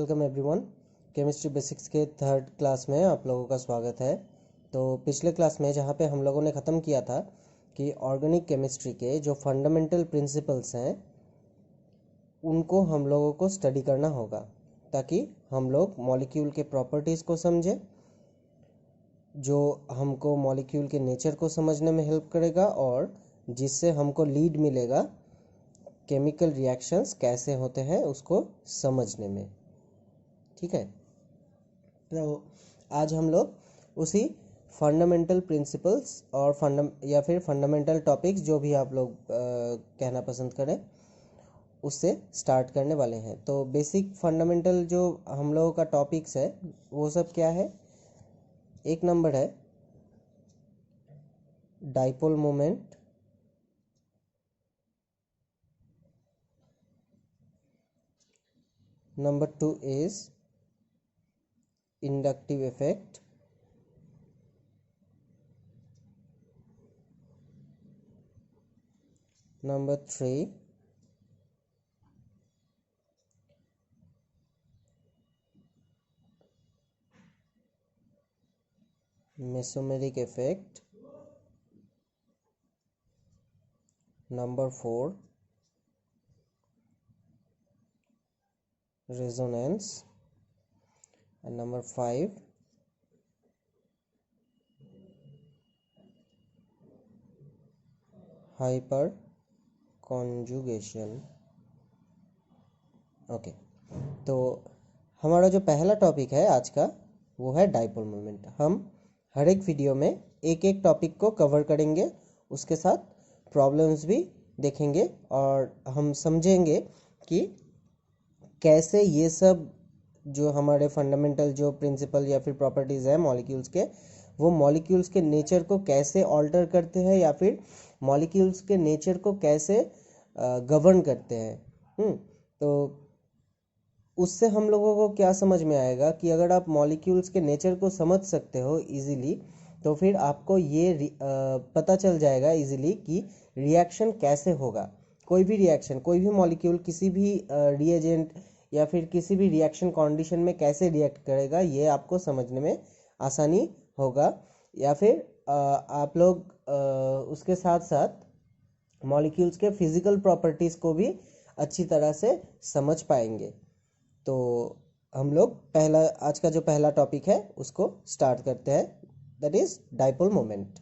Welcome everyone. Chemistry basics के third class में आप लोगों का स्वागत है। तो पिछले क्लास में जहाँ पे हम लोगों ने ख़त्म किया था कि ऑर्गेनिक केमिस्ट्री के जो फंडामेंटल प्रिंसिपल्स हैं उनको हम लोगों को स्टडी करना होगा ताकि हम लोग मॉलिक्यूल के प्रॉपर्टीज़ को समझें, जो हमको मॉलिक्यूल के नेचर को समझने में हेल्प करेगा और जिससे हमको लीड मिलेगा केमिकल रिएक्शंस कैसे होते हैं उसको समझने में। ठीक है, तो आज हम लोग उसी फंडामेंटल प्रिंसिपल्स और फंडामेंटल टॉपिक्स जो भी आप लोग कहना पसंद करें उससे स्टार्ट करने वाले हैं। तो बेसिक फंडामेंटल जो हम लोगों का टॉपिक्स है वो सब क्या है। एक नंबर है dipole moment, number 2 is inductive effect, number 3 mesomeric effect, number 4 resonance, and number 5 hyper conjugation। Okay, तो हमारा जो पहला टॉपिक है आज का वो है डाइपोल मोमेंट। हम हर एक वीडियो में एक एक टॉपिक को कवर करेंगे, उसके साथ प्रॉब्लम्स भी देखेंगे और हम समझेंगे कि कैसे ये सब जो हमारे फंडामेंटल जो प्रिंसिपल या फिर प्रॉपर्टीज़ है मॉलिक्यूल्स के, वो मॉलिक्यूल्स के नेचर को कैसे ऑल्टर करते हैं या फिर मॉलिक्यूल्स के नेचर को कैसे गवर्न करते हैं। तो उससे हम लोगों को क्या समझ में आएगा कि अगर आप मॉलिक्यूल्स के नेचर को समझ सकते हो इजीली, तो फिर आपको ये पता चल जाएगा इजीली कि रिएक्शन कैसे होगा। कोई भी रिएक्शन, कोई भी मॉलिक्यूल किसी भी रिएजेंट या फिर किसी भी रिएक्शन कंडीशन में कैसे रिएक्ट करेगा ये आपको समझने में आसानी होगा। या फिर आप लोग उसके साथ साथ मॉलिक्यूल्स के फिजिकल प्रॉपर्टीज़ को भी अच्छी तरह से समझ पाएंगे। तो हम लोग आज का जो पहला टॉपिक है उसको स्टार्ट करते हैं, that is dipole moment.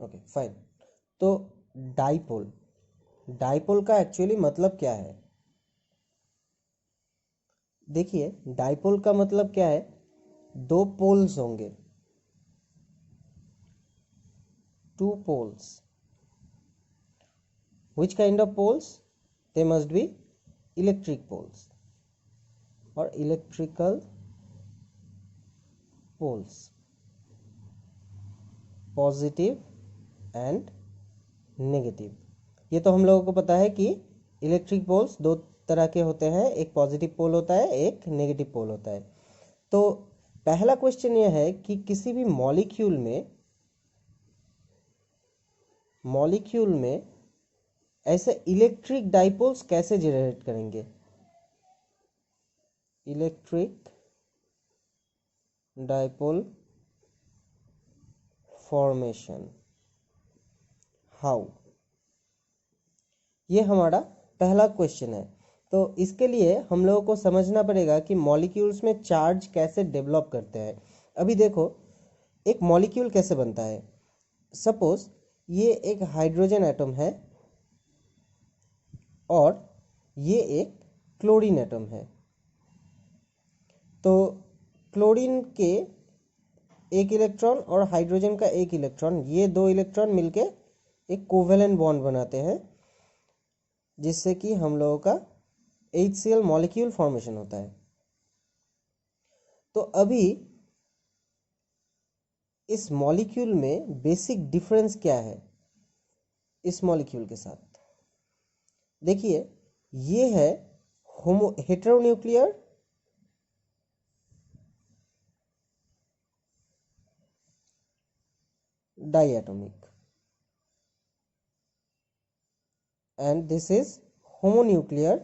Okay fine. तो डाइपोल का एक्चुअली मतलब क्या है? देखिए, डाइपोल का मतलब क्या है, दो पोल्स होंगे, two poles. which kind of poles? They must be electric poles or electrical poles, positive and negative. ये तो हम लोगों को पता है कि इलेक्ट्रिक पोल्स दो तरह के होते हैं, एक पॉजिटिव पोल होता है, एक नेगेटिव पोल होता है। तो पहला क्वेश्चन यह है कि किसी भी मॉलिक्यूल में ऐसे इलेक्ट्रिक डाइपोल्स कैसे जनरेट करेंगे? Electric dipole formation, how? ये हमारा पहला क्वेश्चन है। तो इसके लिए हम लोगों को समझना पड़ेगा कि मॉलिक्यूल्स में चार्ज कैसे डेवलप करते हैं। अभी देखो, एक मॉलिक्यूल कैसे बनता है। सपोज ये एक हाइड्रोजन एटम है और ये एक क्लोरीन एटम है। तो क्लोरीन के एक इलेक्ट्रॉन और हाइड्रोजन का एक इलेक्ट्रॉन, ये दो इलेक्ट्रॉन मिलके एक कोवेलेंट बॉन्ड बनाते हैं, जिससे कि हम लोगों का HCl मॉलिक्यूल फॉर्मेशन होता है। तो अभी इस मॉलिक्यूल में बेसिक डिफरेंस क्या है इस मॉलिक्यूल के साथ? देखिए, ये है heteronuclear diatomic, and this is homonuclear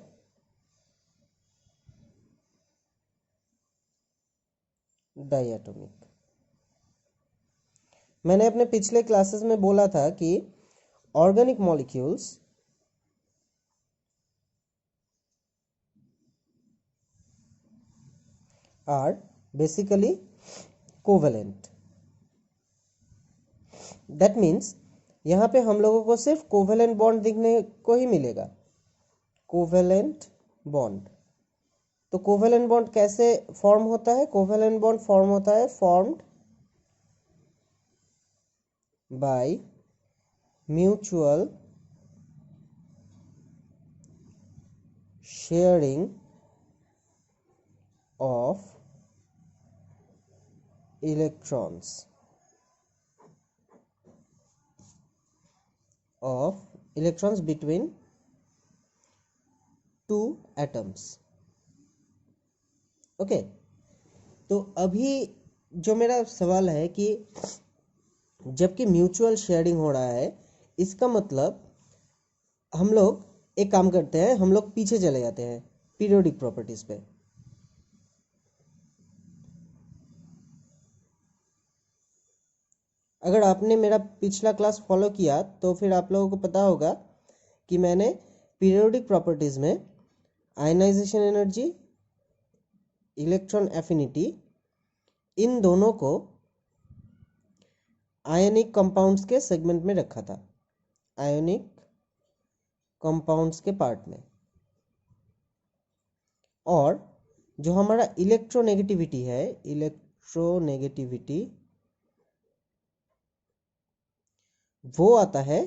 diatomic. मैंने अपने पिछले क्लासेस में बोला था कि organic molecules are basically covalent. That means यहाँ पे हम लोगों को सिर्फ कोवेलेंट बॉन्ड दिखने को ही मिलेगा. Covalent bond. तो कोवेलेंट बॉन्ड कैसे फॉर्म होता है? कोवेलेंट बॉन्ड फॉर्म होता है formed by mutual sharing of electrons between two atoms. Okay. तो अभी जो मेरा सवाल है कि जबकि म्यूचुअल शेयरिंग हो रहा है, इसका मतलब हम लोग एक काम करते हैं, हम लोग पीछे चले जाते हैं पीरियोडिक प्रॉपर्टीज पे. अगर आपने मेरा पिछला क्लास फॉलो किया तो फिर आप लोगों को पता होगा कि मैंने पीरियोडिक प्रॉपर्टीज में आयनाइजेशन एनर्जी, इलेक्ट्रॉन एफिनिटी, इन दोनों को आयनिक कंपाउंड्स के सेगमेंट में रखा था, आयनिक कंपाउंड्स के पार्ट में. और जो हमारा इलेक्ट्रोनेगेटिविटी है, इलेक्ट्रोनेगेटिविटी, वो आता है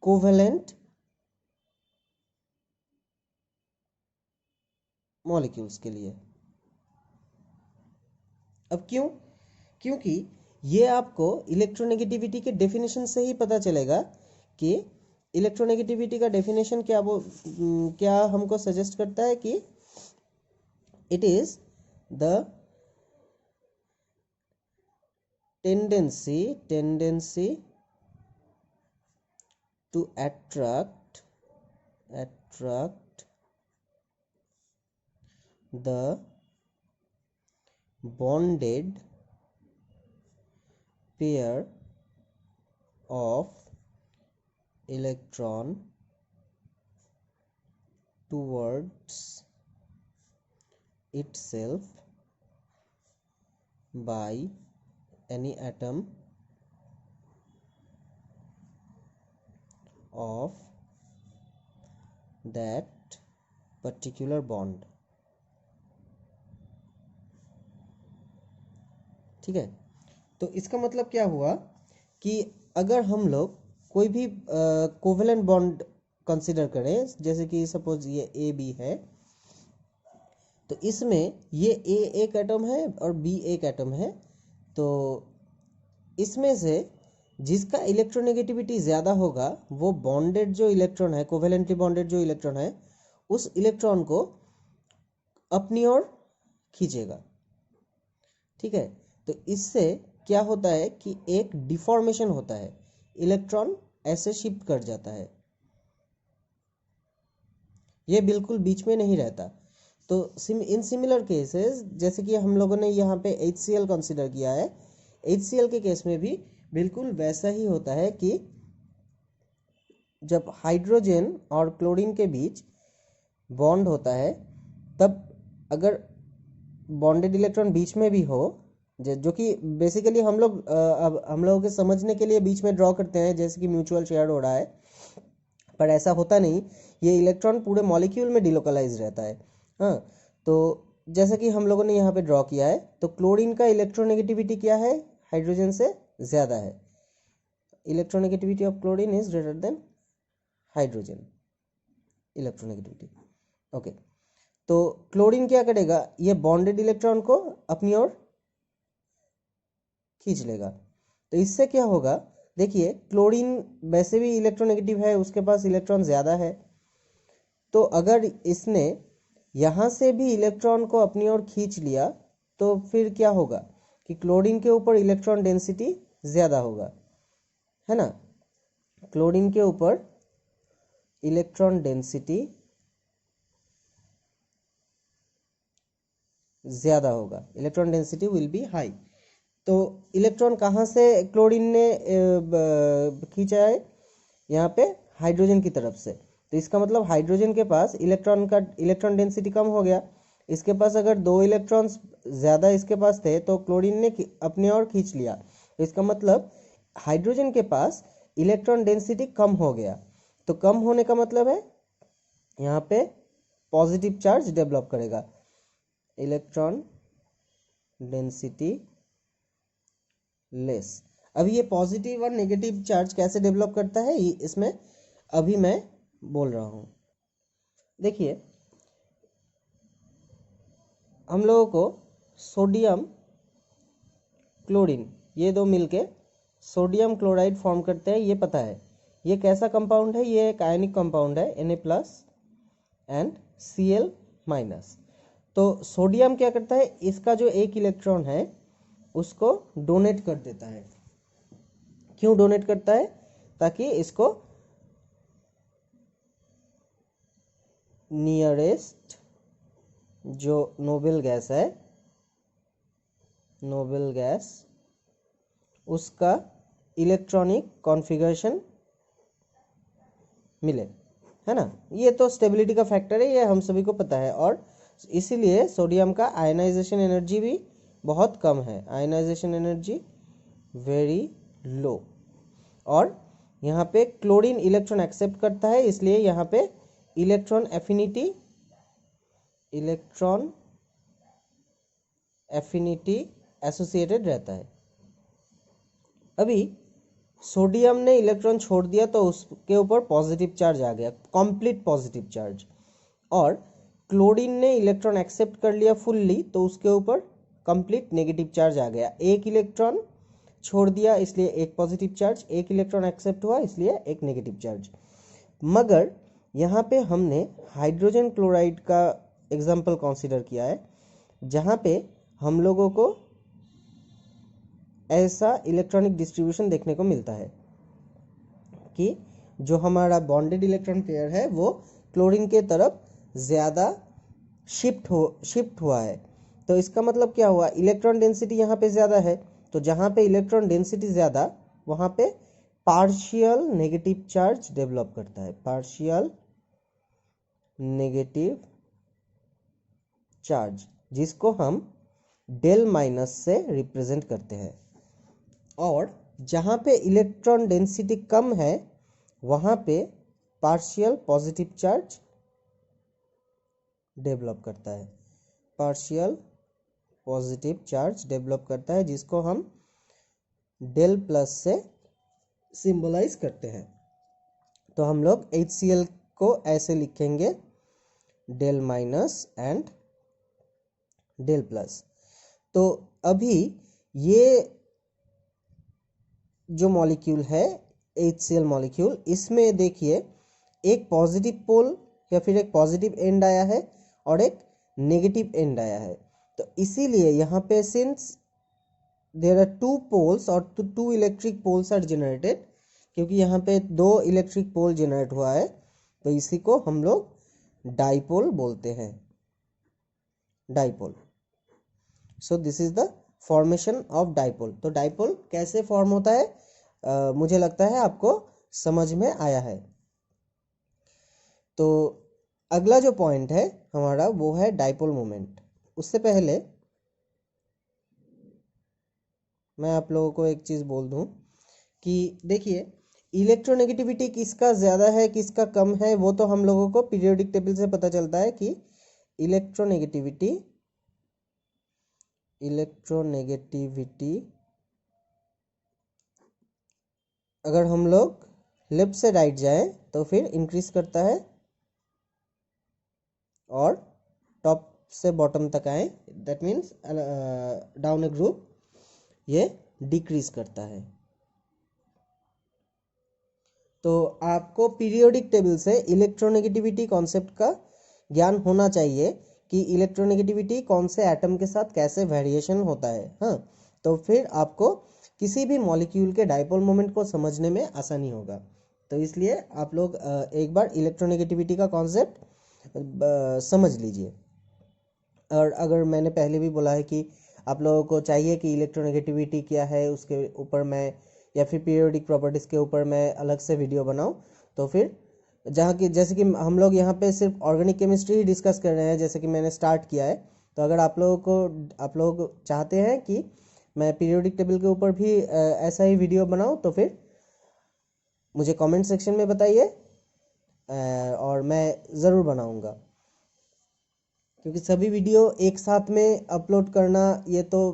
कोवेलेंट मॉलिक्यूल्स के लिए. अब क्यों? क्योंकि ये आपको इलेक्ट्रोनेगेटिविटी के डेफिनेशन से ही पता चलेगा कि इलेक्ट्रोनेगेटिविटी का डेफिनेशन क्या हमको सजेस्ट करता है कि it is the tendency to attract the bonded pair of electron towards itself by any atom of that particular bond. ठीक है. तो इसका मतलब क्या हुआ कि अगर हम लोग कोई भी कोवेलेंट बॉन्ड कंसिडर करें, जैसे कि सपोज ये ए बी है, तो इसमें ये ए एक एटम है और बी एक एटम है. तो इसमें से जिसका इलेक्ट्रोनेगेटिविटी ज़्यादा होगा वो बॉन्डेड जो इलेक्ट्रॉन है, कोवेलेंटली बॉन्डेड जो इलेक्ट्रॉन है, उस इलेक्ट्रॉन को अपनी ओर खींचेगा. ठीक है. तो इससे क्या होता है कि एक डिफॉर्मेशन होता है, इलेक्ट्रॉन ऐसे शिफ्ट कर जाता है, ये बिल्कुल बीच में नहीं रहता. तो इन सिमिलर केसेस, जैसे कि हम लोगों ने यहाँ पे HCl कंसिडर किया है, HCl के केस में भी बिल्कुल वैसा ही होता है कि जब हाइड्रोजन और क्लोरीन के बीच बॉन्ड होता है, तब अगर बॉन्डेड इलेक्ट्रॉन बीच में भी हो, जो कि बेसिकली हम लोग अब हम लोगों के समझने के लिए बीच में ड्रॉ करते हैं, जैसे कि म्यूचुअल शेयर हो रहा है, पर ऐसा होता नहीं. ये इलेक्ट्रॉन पूरे मॉलिक्यूल में डिलोकलाइज रहता है. हाँ. तो जैसे कि हम लोगों ने यहाँ पे ड्रॉ किया है, तो क्लोरीन का इलेक्ट्रोनेगेटिविटी क्या है? हाइड्रोजन से ज़्यादा है. Electronegativity of chlorine is greater than hydrogen electronegativity. Okay. तो क्लोरीन क्या करेगा? ये बॉन्डेड इलेक्ट्रॉन को अपनी ओर खींच लेगा. तो इससे क्या होगा? देखिए, क्लोरीन वैसे भी इलेक्ट्रोनेगेटिव है, उसके पास इलेक्ट्रॉन ज़्यादा है. तो अगर इसने यहाँ से भी इलेक्ट्रॉन को अपनी ओर खींच लिया तो फिर क्या होगा कि क्लोरीन के ऊपर इलेक्ट्रॉन डेंसिटी ज़्यादा होगा, है ना। क्लोरीन के ऊपर इलेक्ट्रॉन डेंसिटी ज़्यादा होगा, electron density will be high. तो इलेक्ट्रॉन कहाँ से क्लोरीन ने खींचा है, यहाँ पे हाइड्रोजन की तरफ से। तो इसका मतलब हाइड्रोजन के पास इलेक्ट्रॉन डेंसिटी कम हो गया। इसके पास अगर 2 इलेक्ट्रॉन्स ज़्यादा इसके पास थे तो क्लोरीन ने अपने ओर खींच लिया। तो इसका मतलब हाइड्रोजन के पास इलेक्ट्रॉन डेंसिटी कम हो गया। तो कम होने का मतलब है यहाँ पे पॉजिटिव चार्ज डेवलप करेगा, इलेक्ट्रॉन डेंसिटी लेस। अभी ये पॉजिटिव और नेगेटिव चार्ज कैसे डेवलप करता है इसमें अभी मैं बोल रहा हूँ। देखिए, हम लोगों को सोडियम क्लोरीन ये दो मिलके सोडियम क्लोराइड फॉर्म करते हैं, ये पता है। ये कैसा कंपाउंड है, ये एक आयनिक कंपाउंड है, Na+ एंड Cl-। तो सोडियम क्या करता है, इसका जो एक इलेक्ट्रॉन है उसको डोनेट कर देता है। क्यों डोनेट करता है, ताकि इसको नियरेस्ट जो नोबल गैस है, नोबल गैस, उसका इलेक्ट्रॉनिक कॉन्फ़िगरेशन मिले, है ना। ये तो स्टेबिलिटी का फैक्टर है, ये हम सभी को पता है। और इसीलिए सोडियम का आयनाइजेशन एनर्जी भी बहुत कम है, आयनाइजेशन एनर्जी वेरी लो। और यहाँ पे क्लोरीन इलेक्ट्रॉन एक्सेप्ट करता है, इसलिए यहाँ पे इलेक्ट्रॉन एफिनिटी एसोसिएटेड रहता है। अभी सोडियम ने इलेक्ट्रॉन छोड़ दिया तो उसके ऊपर पॉजिटिव चार्ज आ गया, कंप्लीट पॉजिटिव चार्ज। और क्लोरीन ने इलेक्ट्रॉन एक्सेप्ट कर लिया फुल्ली, तो उसके ऊपर कंप्लीट नेगेटिव चार्ज आ गया। एक इलेक्ट्रॉन छोड़ दिया इसलिए एक पॉजिटिव चार्ज, एक इलेक्ट्रॉन एक्सेप्ट हुआ इसलिए एक नेगेटिव चार्ज। मगर यहाँ पे हमने हाइड्रोजन क्लोराइड का एग्जाम्पल कंसीडर किया है, जहाँ पे हम लोगों को ऐसा इलेक्ट्रॉनिक डिस्ट्रीब्यूशन देखने को मिलता है कि जो हमारा बॉन्डेड इलेक्ट्रॉन पेयर है वो क्लोरीन के तरफ ज़्यादा शिफ्ट हुआ है। तो इसका मतलब क्या हुआ, इलेक्ट्रॉन डेंसिटी यहाँ पे ज़्यादा है। तो जहाँ पे इलेक्ट्रॉन डेंसिटी ज़्यादा, वहाँ पे पार्शियल नेगेटिव चार्ज डेवलप करता है, पार्शियल नेगेटिव चार्ज, जिसको हम Δ- से रिप्रेजेंट करते हैं। और जहाँ पे इलेक्ट्रॉन डेंसिटी कम है वहाँ पे पार्शियल पॉजिटिव चार्ज डेवलप करता है, पार्शियल पॉजिटिव चार्ज डेवलप करता है, जिसको हम Δ+ से सिंबलाइज करते हैं। तो हम लोग HCl को ऐसे लिखेंगे Δ- एंड Δ+। तो अभी ये जो मॉलिक्यूल है HCl मॉलिक्यूल, इसमें देखिए एक पॉजिटिव पोल या फिर एक पॉजिटिव एंड आया है और एक नेगेटिव एंड आया है। तो इसीलिए यहाँ पे सिंस देयर आर 2 पोल्स और 2 इलेक्ट्रिक पोल्स आर जनरेटेड, क्योंकि यहाँ पे 2 इलेक्ट्रिक पोल जनरेट हुआ है, तो इसी को हम लोग डाइपोल बोलते हैं, dipole. So this is the formation of dipole. तो डाइपोल कैसे फॉर्म होता है, मुझे लगता है आपको समझ में आया है। तो अगला जो पॉइंट है हमारा वो है डाइपोल मोमेंट। उससे पहले मैं आप लोगों को एक चीज़ बोल दूं कि देखिए, इलेक्ट्रोनेगेटिविटी किसका ज़्यादा है किसका कम है वो तो हम लोगों को पीरियोडिक टेबल से पता चलता है कि इलेक्ट्रोनेगेटिविटी अगर हम लोग लेफ्ट से राइट जाएं तो फिर इंक्रीज करता है, और टॉप से बॉटम तक आए that means down A group, ये डिक्रीज करता है। तो आपको पीरियोडिक टेबल से इलेक्ट्रोनेगेटिविटी कॉन्सेप्ट का ज्ञान होना चाहिए कि इलेक्ट्रोनेगेटिविटी कौन से एटम के साथ कैसे वेरिएशन होता है। हाँ, तो फिर आपको किसी भी मॉलिक्यूल के डाइपोल मोमेंट को समझने में आसानी होगा। तो इसलिए आप लोग एक बार इलेक्ट्रोनेगेटिविटी का कॉन्सेप्ट समझ लीजिए। और अगर मैंने पहले भी बोला है कि आप लोगों को चाहिए कि इलेक्ट्रोनेगेटिविटी क्या है उसके ऊपर मैं, या फिर पीरियोडिक प्रॉपर्टीज़ के ऊपर मैं अलग से वीडियो बनाऊं, तो फिर जहाँ की जैसे कि हम लोग यहाँ पे सिर्फ ऑर्गेनिक केमिस्ट्री ही डिस्कस कर रहे हैं जैसे कि मैंने स्टार्ट किया है। तो अगर आप लोग चाहते हैं कि मैं पीरियोडिक टेबल के ऊपर भी ऐसा ही वीडियो बनाऊं, तो फिर मुझे कमेंट सेक्शन में बताइए और मैं ज़रूर बनाऊंगा। क्योंकि सभी वीडियो एक साथ में अपलोड करना ये तो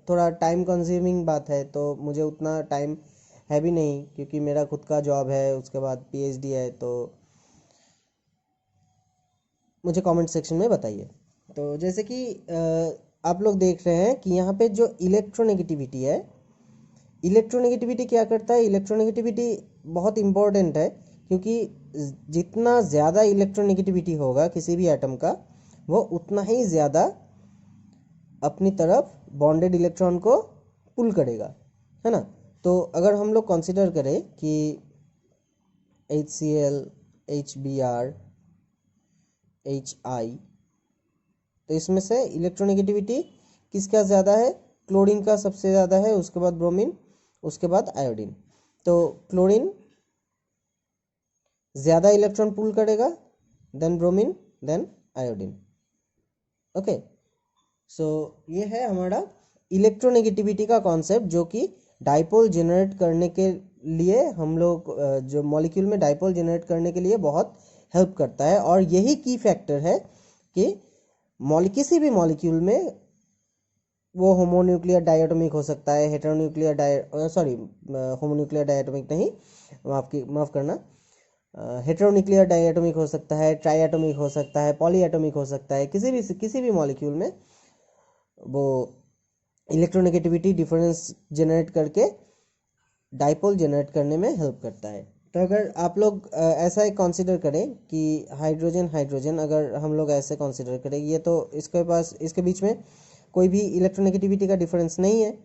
थोड़ा टाइम कंज्यूमिंग बात है, तो मुझे उतना टाइम है भी नहीं, क्योंकि मेरा खुद का जॉब है, उसके बाद पीएचडी है। तो मुझे कमेंट सेक्शन में बताइए। तो जैसे कि आप लोग देख रहे हैं कि यहाँ पे जो इलेक्ट्रोनेगेटिविटी है, इलेक्ट्रोनेगेटिविटी क्या करता है, इलेक्ट्रोनेगेटिविटी बहुत इम्पोर्टेंट है, क्योंकि जितना ज़्यादा इलेक्ट्रोनेगेटिविटी होगा किसी भी एटम का, वो उतना ही ज़्यादा अपनी तरफ बॉन्डेड इलेक्ट्रॉन को पुल करेगा, है ना। तो अगर हम लोग कंसिडर करें कि HCl, HBr, HI, तो इसमें से इलेक्ट्रोनेगेटिविटी किसका ज़्यादा है, क्लोरीन का सबसे ज़्यादा है, उसके बाद ब्रोमीन, उसके बाद आयोडीन। तो क्लोरीन ज़्यादा इलेक्ट्रॉन पुल करेगा, then bromine, then iodine. Okay, so ये है हमारा इलेक्ट्रोनेगेटिविटी का कॉन्सेप्ट, जो कि डाइपोल जनरेट करने के लिए हम लोग जो मॉलिक्यूल में डाइपोल जनरेट करने के लिए बहुत हेल्प करता है। और यही की फैक्टर है कि किसी भी मॉलिक्यूल में वो होमोन्यूक्लियर डायटोमिक हो सकता है, होमोन्यूक्लियर डायटोमिक नहीं, माफ़ करना, हेटेरोन्यूक्लियर डायटोमिक हो सकता है, ट्राइएटोमिक हो सकता है, पॉलीएटोमिक हो सकता है। किसी भी मॉलिक्यूल में वो इलेक्ट्रोनेगेटिविटी डिफरेंस जनरेट करके डाइपोल जनरेट करने में हेल्प करता है। तो अगर आप लोग ऐसा एक कंसीडर करें कि हाइड्रोजन हाइड्रोजन, अगर हम लोग ऐसे कंसीडर करें, ये तो इसके बीच में कोई भी इलेक्ट्रोनेगेटिविटी का डिफरेंस नहीं है,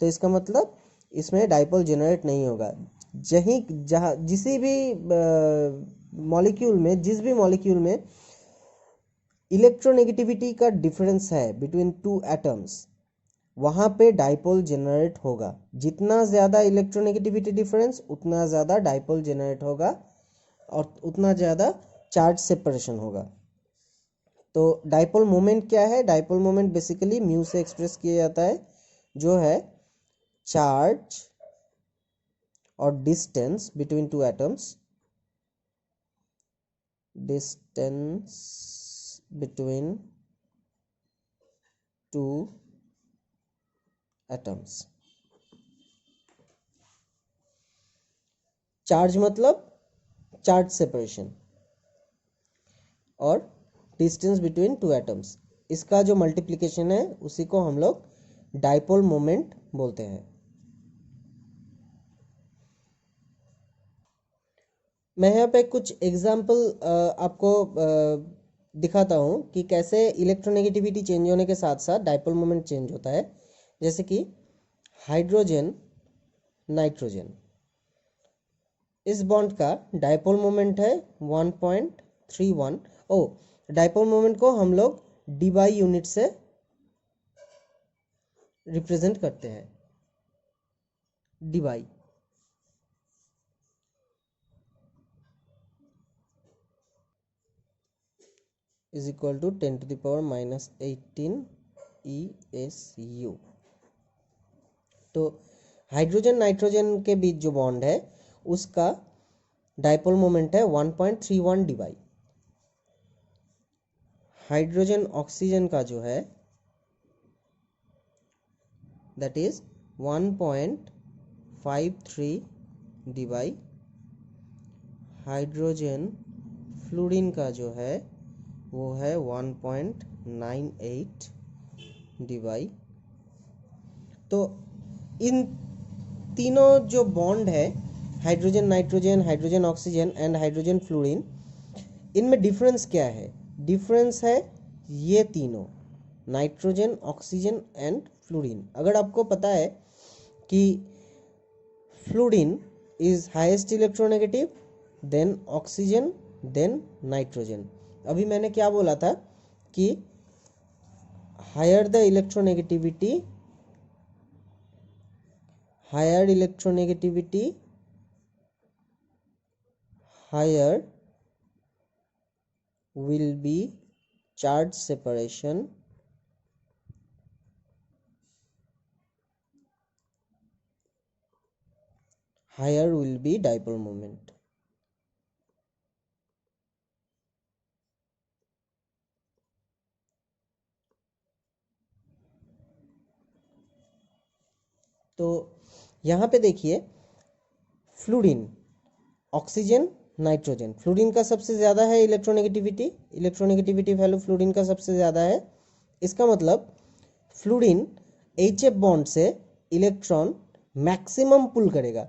तो इसका मतलब इसमें डाइपोल जनरेट नहीं होगा। जिस भी मॉलिक्यूल में इलेक्ट्रोनेगेटिविटी का डिफरेंस है बिटवीन टू एटम्स, वहाँ पे डाइपोल जनरेट होगा। जितना ज़्यादा इलेक्ट्रोनेगेटिविटी डिफरेंस, उतना ज़्यादा डाइपोल जनरेट होगा और उतना ज़्यादा चार्ज सेपरेशन होगा। तो डाइपोल मोमेंट क्या है, डाइपोल मोमेंट बेसिकली म्यू से एक्सप्रेस किया जाता है, जो है चार्ज और distance between two atoms, distance between two atoms. Charge मतलब चार्ज सेपरेशन, और डिस्टेंस बिटवीन टू एटम्स, इसका जो मल्टीप्लिकेशन है उसी को हम लोग डाइपोल मोमेंट बोलते हैं। मैं यहाँ पे कुछ एग्जाम्पल आपको दिखाता हूँ कि कैसे इलेक्ट्रोनेगेटिविटी चेंज होने के साथ साथ डाइपोल मोमेंट चेंज होता है। जैसे कि हाइड्रोजन नाइट्रोजन, इस बॉन्ड का डाइपोल मोमेंट है 1.31। डाइपोल मोमेंट को हम लोग डीबाई यूनिट से रिप्रेजेंट करते हैं। Debye is equal to 10⁻⁻18 ESU। तो हाइड्रोजन नाइट्रोजन के बीच जो बॉन्ड है उसका डाइपोल मोमेंट है 1.31 डीबाई। हाइड्रोजन ऑक्सीजन का जो है that is 1.53 Debye. Hydrogen fluorine का जो है वो है 1.98 डीबाई। तो इन तीनों जो बॉन्ड है, hydrogen nitrogen, hydrogen oxygen and hydrogen fluorine, इनमें डिफरेंस क्या है? डिफरेंस है ये तीनों, नाइट्रोजन, ऑक्सीजन एंड फ्लोरीन। अगर आपको पता है कि fluorine is highest electronegative, then oxygen, then nitrogen. अभी मैंने क्या बोला था कि higher the electronegativity, higher electronegativity, higher will be charge separation, higher will be dipole moment। तो यहाँ पे देखिए, फ्लोरीन, ऑक्सीजन, नाइट्रोजन, फ्लोरीन का सबसे ज़्यादा है इलेक्ट्रोनेगेटिविटी, इलेक्ट्रोनेगेटिविटी वैल्यू फ्लोरीन का सबसे ज़्यादा है। इसका मतलब फ्लोरीन HF बॉन्ड से इलेक्ट्रॉन मैक्सिमम पुल करेगा।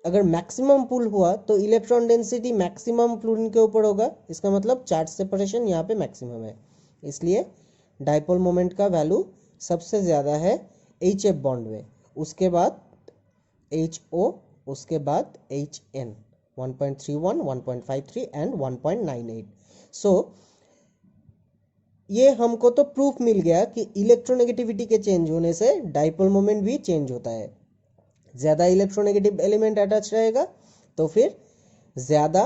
अगर मैक्सिमम पुल हुआ तो इलेक्ट्रॉन डेंसिटी मैक्सिमम फ्लोरीन के ऊपर होगा, इसका मतलब चार्ज सेपरेशन यहाँ पे मैक्सिमम है, इसलिए डाइपोल मोमेंट का वैल्यू सबसे ज़्यादा है HF बॉन्ड में, उसके बाद HO, उसके बाद HN 1.31, 1.53 एंड 1.98। सो ये हमको तो प्रूफ मिल गया कि इलेक्ट्रोनेगेटिविटी के चेंज होने से डाइपोल मोमेंट भी चेंज होता है। ज़्यादा इलेक्ट्रोनेगेटिव एलिमेंट अटैच रहेगा तो फिर ज़्यादा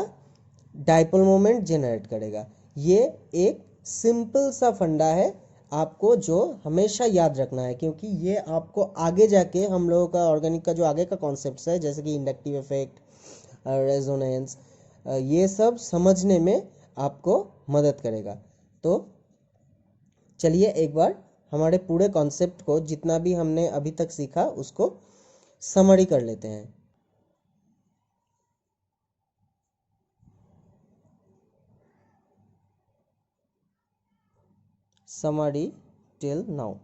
डाइपोल मोमेंट जनरेट करेगा। ये एक सिंपल सा फंडा है आपको जो हमेशा याद रखना है, क्योंकि ये आपको आगे जाके हम लोगों का ऑर्गेनिक का जो आगे का कॉन्सेप्ट है, जैसे कि इंडक्टिव इफेक्ट, रेजोनेंस, ये सब समझने में आपको मदद करेगा। तो चलिए एक बार हमारे पूरे कॉन्सेप्ट को, जितना भी हमने अभी तक सीखा, उसको समरी कर लेते हैं। Summary till now.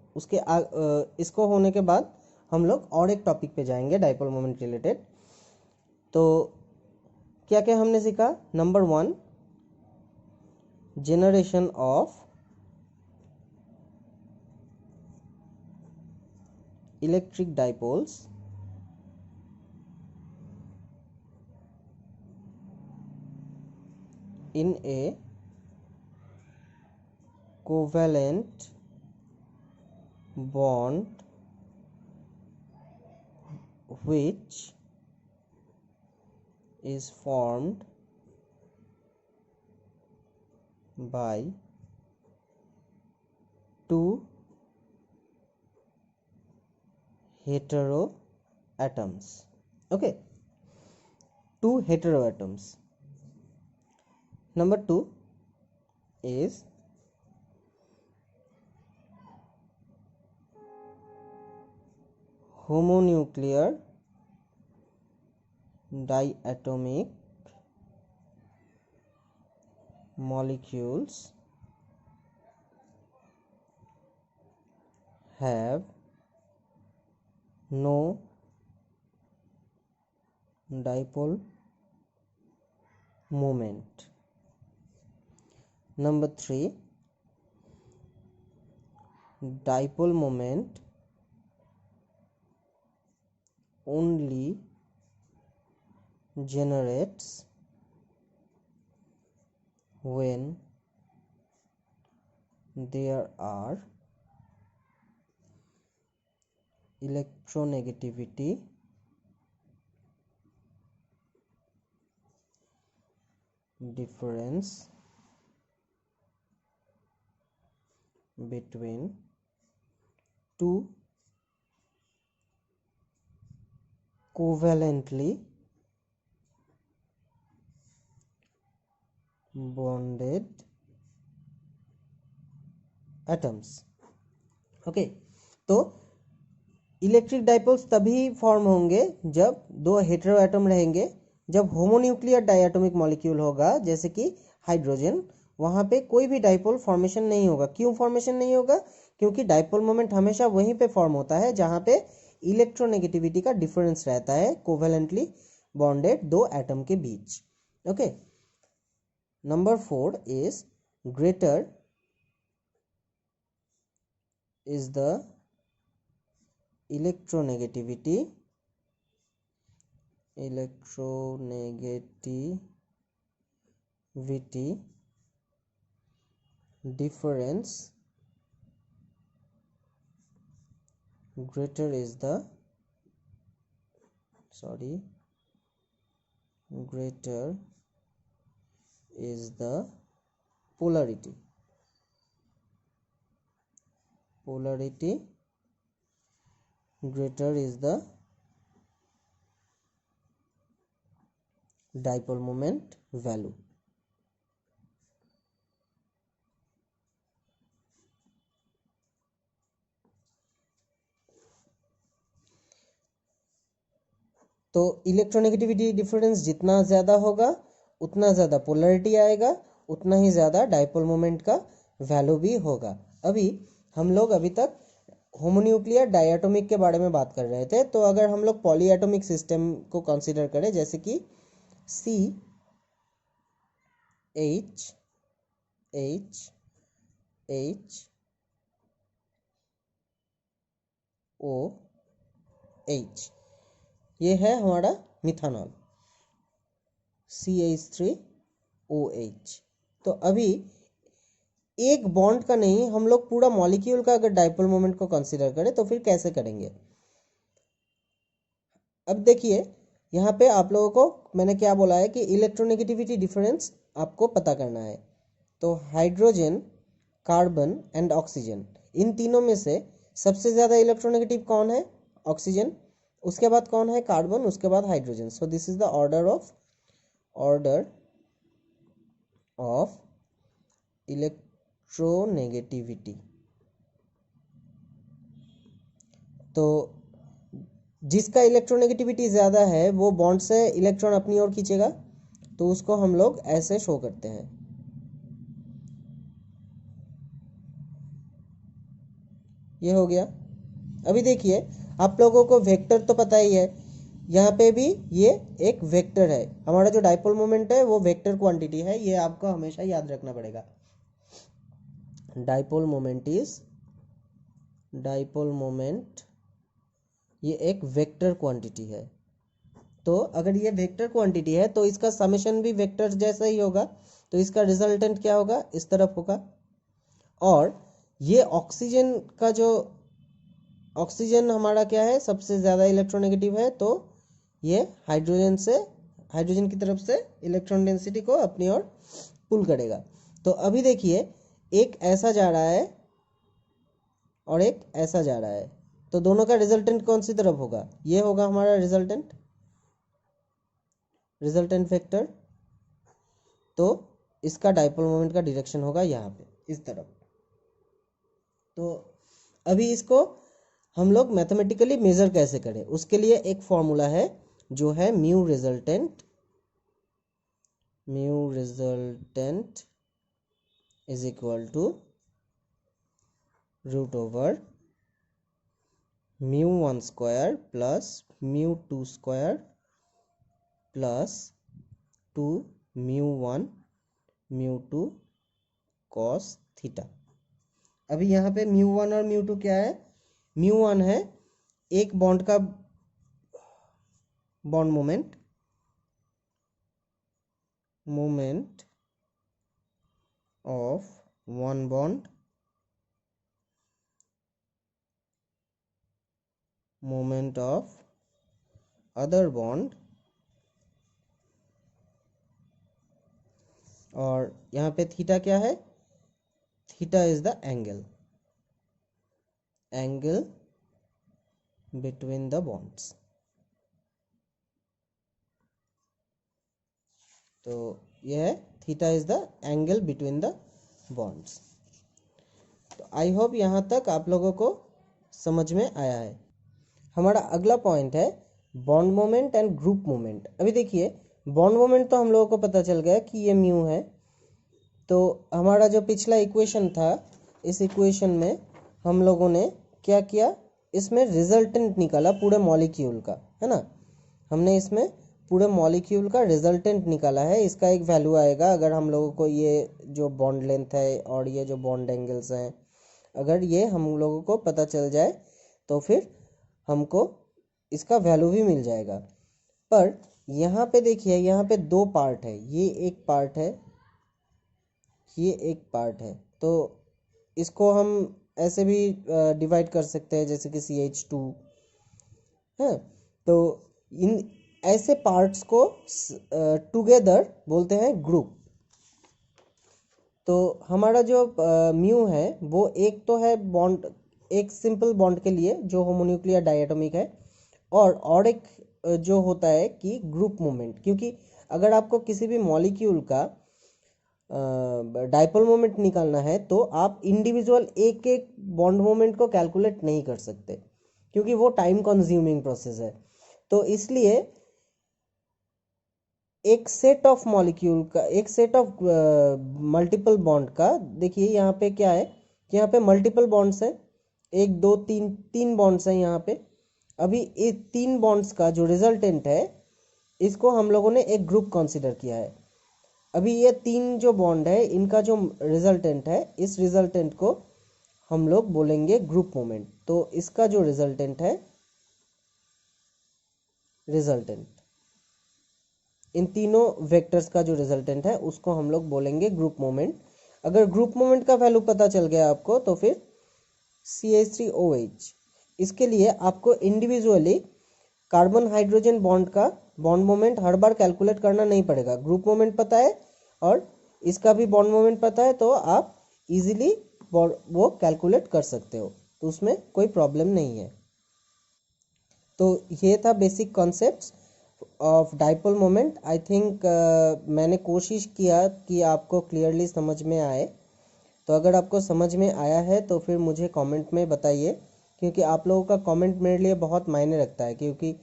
इसको होने के बाद हम लोग और एक टॉपिक पे जाएंगे डाइपोल मोमेंट रिलेटेड। तो क्या क्या हमने सीखा? Number 1, generation of electric dipoles in a covalent bond which is formed by two heteroatoms. Okay, two heteroatoms. Number 2 is homonuclear diatomic molecules have no dipole moment. Number 3, dipole moment only generates when there are electronegativity difference between two covalently bonded atoms. Okay, तो electric dipoles तभी form होंगे जब दो hetero atom रहेंगे। जब homonuclear diatomic molecule होगा, जैसे कि हाइड्रोजन, वहाँ पे कोई भी डाइपोल फॉर्मेशन नहीं होगा। क्यों फॉर्मेशन नहीं होगा? क्योंकि डाइपोल मोमेंट हमेशा वहीं पे फॉर्म होता है जहाँ पे इलेक्ट्रोनेगेटिविटी का डिफरेंस रहता है कोवेलेंटली बॉन्डेड दो एटम के बीच। Okay, number 4 is greater is the electronegativity difference, greater is the polarity greater is the dipole moment value. तो इलेक्ट्रोनेगेटिविटी डिफरेंस जितना ज़्यादा होगा उतना ज़्यादा पोलरिटी आएगा, उतना ही ज़्यादा डाइपोल मोमेंट का वैल्यू भी होगा। अभी हम लोग अभी तक होमोन्यूक्लियर डायटोमिक के बारे में बात कर रहे थे। तो अगर हम लोग पॉलीएटॉमिक सिस्टम को कंसीडर करें, जैसे कि CHHOH, ये है हमारा मिथानॉल CH3OH। तो अभी एक बॉन्ड का नहीं, हम लोग पूरा मॉलिक्यूल का अगर डाइपोल मोमेंट को कंसीडर करें तो फिर कैसे करेंगे। अब देखिए यहाँ पे आप लोगों को मैंने क्या बोला है कि इलेक्ट्रोनेगेटिविटी डिफरेंस आपको पता करना है। तो हाइड्रोजन, कार्बन एंड ऑक्सीजन, इन तीनों में से सबसे ज़्यादा इलेक्ट्रोनेगेटिव कौन है? ऑक्सीजन। उसके बाद कौन है? कार्बन। उसके बाद hydrogen. So this is the order of electronegativity. तो जिसका इलेक्ट्रोनेगेटिविटी ज़्यादा है वो बॉन्ड से इलेक्ट्रॉन अपनी ओर खींचेगा, तो उसको हम लोग ऐसे शो करते हैं। ये हो गया। अभी देखिए आप लोगों को वेक्टर तो पता ही है, यहाँ पे भी ये एक वेक्टर है। हमारा जो डाइपोल मोमेंट है वो वेक्टर क्वांटिटी है, ये आपको हमेशा याद रखना पड़ेगा। डाइपोल मोमेंट ये एक वेक्टर क्वांटिटी है। तो अगर ये वेक्टर क्वांटिटी है तो इसका समेशन भी वेक्टर जैसा ही होगा, तो इसका रिजल्टेंट क्या होगा? इस तरफ होगा। और ये ऑक्सीजन का जो ऑक्सीजन हमारा क्या है? सबसे ज़्यादा इलेक्ट्रोनेगेटिव है, तो ये हाइड्रोजन की तरफ से इलेक्ट्रॉन डेंसिटी को अपनी ओर पुल करेगा। तो अभी देखिए एक ऐसा जा रहा है और एक ऐसा जा रहा है, तो दोनों का रिजल्टेंट कौन सी तरफ होगा? ये होगा हमारा रिजल्टेंट वेक्टर। तो इसका डाइपोल मोमेंट का डायरेक्शन होगा यहाँ पे इस तरफ। तो अभी इसको हम लोग मैथमेटिकली मेजर कैसे करें, उसके लिए एक फॉर्मूला है जो है mu resultant is equal to √/μ1² plus μ2² plus 2μ1 μ2 cos theta. अभी यहाँ पे μ1 और μ2 क्या है? μ1 है एक बॉन्ड का bond moment of one bond, moment of other bond, और यहाँ पे थीटा क्या है? Theta is the angle between the bonds. तो यह है theta is the angle between the bonds. तो आई होप यहाँ तक आप लोगों को समझ में आया है। हमारा अगला पॉइंट है bond moment and group moment. अभी देखिए बॉन्ड मोमेंट तो हम लोगों को पता चल गया कि ये म्यू है। तो हमारा जो पिछला इक्वेशन था, इस इक्वेशन में हम लोगों ने क्या किया? इसमें रिजल्टेंट निकाला पूरे मॉलिक्यूल का, है ना। हमने इसमें पूरे मॉलिक्यूल का रिजल्टेंट निकाला है, इसका एक वैल्यू आएगा। अगर हम लोगों को ये जो बॉन्ड लेंथ है और ये जो बॉन्ड एंगल्स हैं, अगर ये हम लोगों को पता चल जाए तो फिर हमको इसका वैल्यू भी मिल जाएगा। पर यहाँ पे देखिए, यहाँ पे दो पार्ट है, ये एक पार्ट है, ये एक पार्ट है। तो इसको हम ऐसे भी डिवाइड कर सकते हैं जैसे कि CH2 है। तो इन ऐसे पार्ट्स को टुगेदर बोलते हैं ग्रुप। तो हमारा जो म्यू है वो एक तो है बॉन्ड, एक सिंपल बॉन्ड के लिए जो होमोन्यूक्लियर डायटोमिक है, और एक जो होता है कि ग्रुप मोमेंट। क्योंकि अगर आपको किसी भी मॉलिक्यूल का डाइपोल मोमेंट निकालना है तो आप इंडिविजुअल एक एक बॉन्ड मोमेंट को कैलकुलेट नहीं कर सकते, क्योंकि वो टाइम कंज्यूमिंग प्रोसेस है। तो इसलिए एक सेट ऑफ मॉलिक्यूल का, एक सेट ऑफ मल्टीपल बॉन्ड का, देखिए यहाँ पे क्या है कि यहाँ पे मल्टीपल बॉन्ड्स हैं, 1 2 3 3 बॉन्ड्स हैं यहाँ पे। अभी ये 3 बॉन्ड्स का जो रिजल्टेंट है इसको हम लोगों ने एक ग्रुप कंसिडर किया है। अभी ये 3 जो बॉन्ड है इनका जो रिजल्टेंट है, इस रिजल्टेंट को हम लोग बोलेंगे ग्रुप मोमेंट। तो इसका जो रिजल्टेंट है, रिजल्टेंट इन तीनों वेक्टर्स का जो रिजल्टेंट है उसको हम लोग बोलेंगे ग्रुप मोमेंट। अगर ग्रुप मोमेंट का वैल्यू पता चल गया आपको तो फिर CH3OH, इसके लिए आपको इंडिविजुअली कार्बन हाइड्रोजन बॉन्ड का बॉन्ड मोमेंट हर बार कैलकुलेट करना नहीं पड़ेगा। ग्रुप मोमेंट पता है और इसका भी बॉन्ड मोमेंट पता है, तो आप इजीली वो कैलकुलेट कर सकते हो, तो उसमें कोई प्रॉब्लम नहीं है। तो ये था basic concepts of dipole moment. I think मैंने कोशिश किया कि आपको क्लियरली समझ में आए। तो अगर आपको समझ में आया है तो फिर मुझे कमेंट में बताइए, क्योंकि आप लोगों का कमेंट मेरे लिए बहुत मायने रखता है, क्योंकि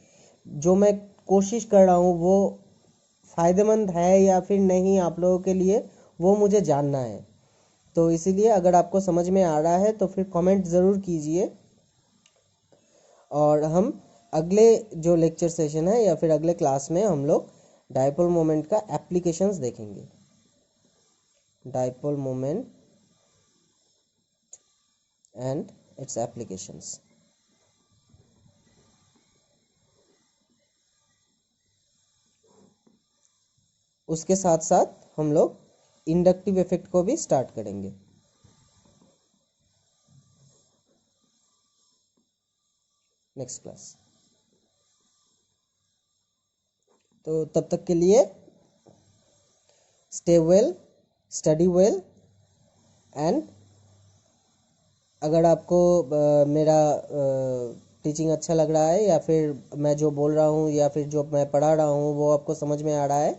जो मैं कोशिश कर रहा हूँ वो फ़ायदेमंद है या फिर नहीं आप लोगों के लिए, वो मुझे जानना है। तो इसीलिए अगर आपको समझ में आ रहा है तो फिर कमेंट ज़रूर कीजिए, और हम अगले जो लेक्चर सेशन है या फिर अगले क्लास में हम लोग डाइपोल मोमेंट का एप्लीकेशंस देखेंगे। Dipole moment and it's applications. उसके साथ साथ हम लोग इंडक्टिव इफेक्ट को भी स्टार्ट करेंगे नेक्स्ट क्लास। तो तब तक के लिए stay well, study well, and अगर आपको मेरा टीचिंग अच्छा लग रहा है या फिर मैं जो बोल रहा हूँ या फिर जो मैं पढ़ा रहा हूँ वो आपको समझ में आ रहा है,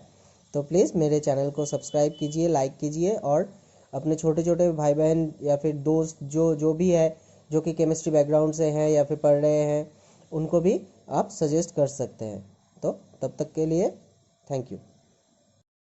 तो प्लीज़ मेरे चैनल को सब्सक्राइब कीजिए, लाइक कीजिए, और अपने छोटे छोटे भाई बहन या फिर दोस्त जो भी है जो कि केमिस्ट्री बैकग्राउंड से हैं या फिर पढ़ रहे हैं, उनको भी आप सजेस्ट कर सकते हैं। तो तब तक के लिए थैंक यू।